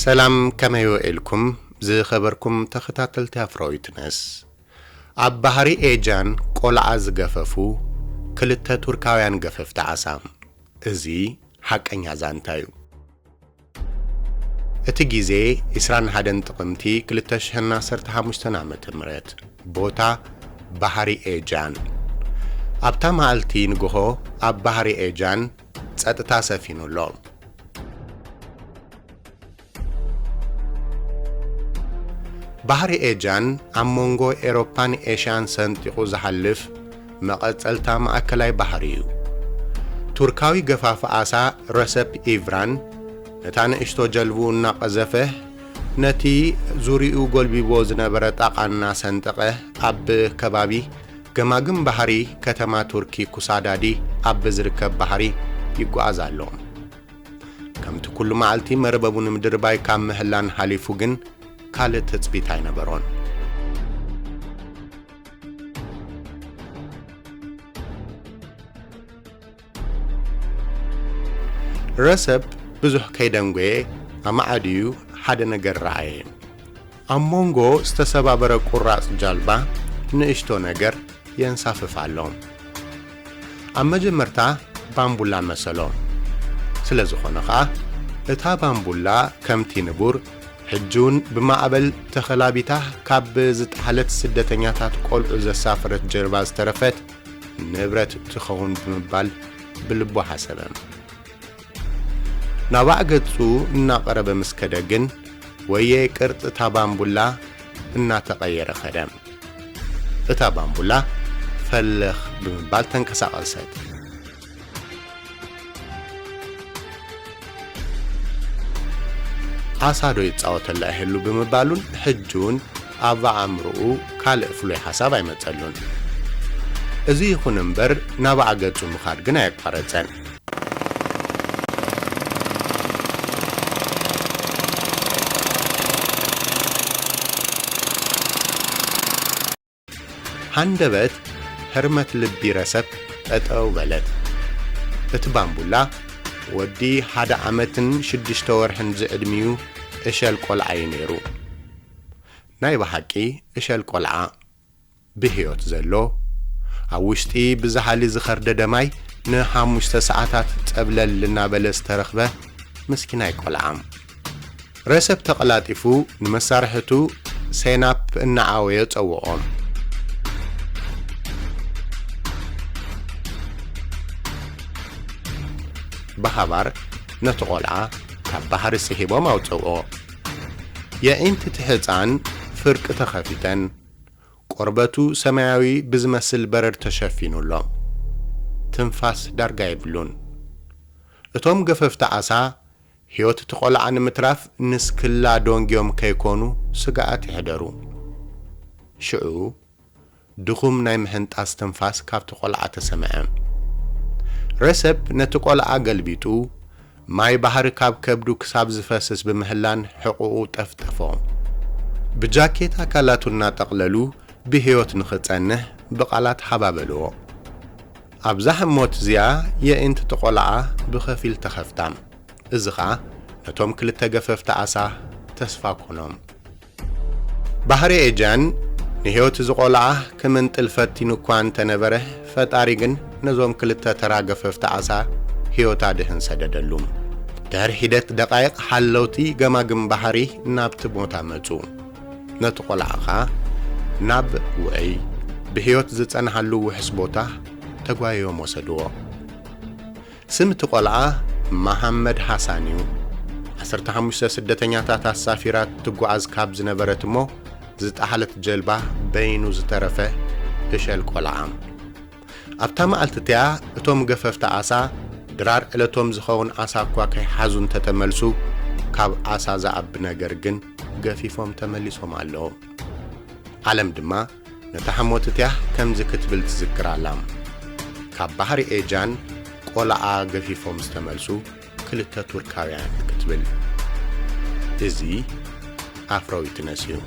ሰላም ከመዮ ኤልኩም ዝኸበርኩም ተኸታተልቲ አፍራዊትነስ ኣብ ባህሪ ኤጃን ቆልዓ ዝገፈፉ ክልተ ቱርካውያን ገፈፍቲ ዓሳ እዚ ሓቀኛ ዛንታ እዩ እቲ ግዜ 21 ጥቅምቲ 2015 ዓመተ ምህረት ቦታ ባህሪ ኤጃን ኣብታ መዓልቲ ንግሆ ኣብ ባህሪ ኤጃን ጸጥታ ሰፊኑሎ ባህሪ ኤጃን ኣብ ሞንጎ ኤሮፓን ኤሽያን ሰንጢቁ ዝሓልፍ መቐጸልታ ማእከላይ ባህሪ እዩ ቱርካዊ ገፋፍ ዓሳ ረሰፕ ኢቭራን ነታ ንእሽቶ ጀልቡ እናቐዘፈ ነቲ ዙሪኡ ጎልቢቦ ዝነበረ ጣቓና ሰንጠቐ ኣብ ከባቢ ገማግም ባህሪ ከተማ ቱርኪ ኩሳዳዲ ኣብ ዝርከብ ባህሪ ይጓዓዝ ኣሎ ከምቲ ኩሉ መዓልቲ መርበቡ ንምድር ባይ ካብ ምህላን ሓሊፉ ግን ካልእ ተጽቢት ኣይነበሮን ረሰብ ብዙሕ ከይደንጎየ ኣማዓድዩ ሓደ ነገር ረኣየ ኣብ ሞንጎ ዝተሰባበረ ቁራጽ ጃልባ ንእሽቶ ነገር የንሳፍፍ ኣሎ ኣብ መጀመርታ ባምቡላ መሰሎ ስለ ዝኾነ ኸዓ እታ ባምቡላ ከምቲ ንቡር ሕጁን ብማዕበል ተኸላቢታ ካብ ዝጠሓለት ስደተኛታት ቆልዑ ዘሳፈረት ጀልባ ዝተረፈት ንብረት ትኸውን ብምባል ብልቡ ሓሰበ ናባዕ ገጹ እናቐረበ ምስከደ ግን ወየ ቅርጽ እታ ባምቡላ እናተቐየረ ኸደ እታ ባምቡላ ፈልኽ ብምባል ተንቀሳቐሰት ዓሳዶ ይጻወተላ ይህሉ ብምባሉን ሕጁን ኣብ ኣእምሮኡ ካልእ ፍሉይ ሓሳብ ኣይመጸሉን እዚ ይኹን እምበር ናባዕ ገጹ ምኻድ ግን ኣየቋረጸን ሃንደበት ሕርመት ልቢ ረሰብ ጠጠው በለት እቲ ባምቡላ ወዲ 1 ዓመትን 6 ወርሕን ዝዕድሚዩ እሸል ቆልዓ ነይሩ ናይ ባሓቂ እሸል ቆልዓ ብህይወት ዘሎ ኣብ ውሽጢ ብዝሓሊ ዝኸርደደ ማይ ን5 ሰዓታት ጸብለል እናበለ ዝተረኽበ ምስኪናይ ቆልዓ ረሰብ ተቐላጢፉ ንመሳርሕቱ ሴናፕ እናዓወየ ጸውዖም በሃባር ነቲ ቆልዓ ካብ ባህሪ ስሒቦም ኣውፅኦ የዒንቲ እቲ ህፃን ፍርቂ ተኸፊተን ቆርበቱ ሰማያዊ ብዝመስል በረድ ተሸፊኑሎ ትንፋስ ዳርጋ ይብሉን እቶም ገፈፍቲ ዓሳ ሕይወት እቲ ቆልዓ ንምትራፍ ንስክላ ዶንጊዮም ከይኮኑ ስጋኣት ይሕደሩ ሽዑ ድኹም ናይ ምሕንጣስ ትንፋስ ካብቲ ቆልዓ ተሰምዐ ረሰብ ነቲ ቆልዓ ገልቢጡ ማይ ባህሪ ካብ ከብዱ ክሳብ ዝፈስስ ብምህላን ሕቁኡ ጠፍጠፎ ብጃኬት ኣካላቱ እናጠቕለሉ ብህይወት ንኽጸንሕ ብቓላት ሓባበልዎ ኣብዛ ሕሞት እዚኣ የእንቲ እቲ ቆልዓ ብኸፊል ተኸፍታ እዚ ኸዓ ነቶም ክልተ ገፈፍቲ ዓሳ ተስፋ ኮኖም ባህሪ ኤጃን ንሕይወት እዚ ቆልዓ ክምንጥል ፈቲኑ እኳ እንተነበረ ፈጣሪ ግን ነዞም ክልተ ተራ ገፈፍቲ ዓሳ ሕይወታ ድህን ሰደደሉ ድሕሪ ሂደት ደቓይቕ ሓለውቲ ገማግም ባሕሪ ናብቲ ቦታ መፁ ነቲ ቆልዓ ኸዓ ናብ ውዕይ ብሕይወት ዝጸንሓሉ ውሕስ ቦታ ተጓዮም ወሰድዎ ስም እቲ ቆልዓ መሓመድ ሓሳን እዩ 15 ስደተኛታት ኣሳፊራት ትጓዓዝ ካብ ዝነበረት እሞ ዝጠሓለት ጀልባ በይኑ ዝተረፈ እሸል ቆልዓ ኣብታ መዓልትቲያ እቶም ገፈፍቲ ዓሳ ድራር ዕለቶም ዝኸውን ዓሳ እኳ ከይሓዙን ተተመልሱ ካብ ዓሳ ዝዓቢ ነገር ግን ገፊፎም ተመሊሶም ኣለዎ ዓለም ድማ ነታ ሕሞትትያ ከምዚ ክትብል ትዝክራላ ካብ ባህሪ ኤጃን ቆልዓ ገፊፎም ዝተመልሱ ክልተ ቱርካውያን ክትብል እዚ ኣፍራዊትነስ እዩ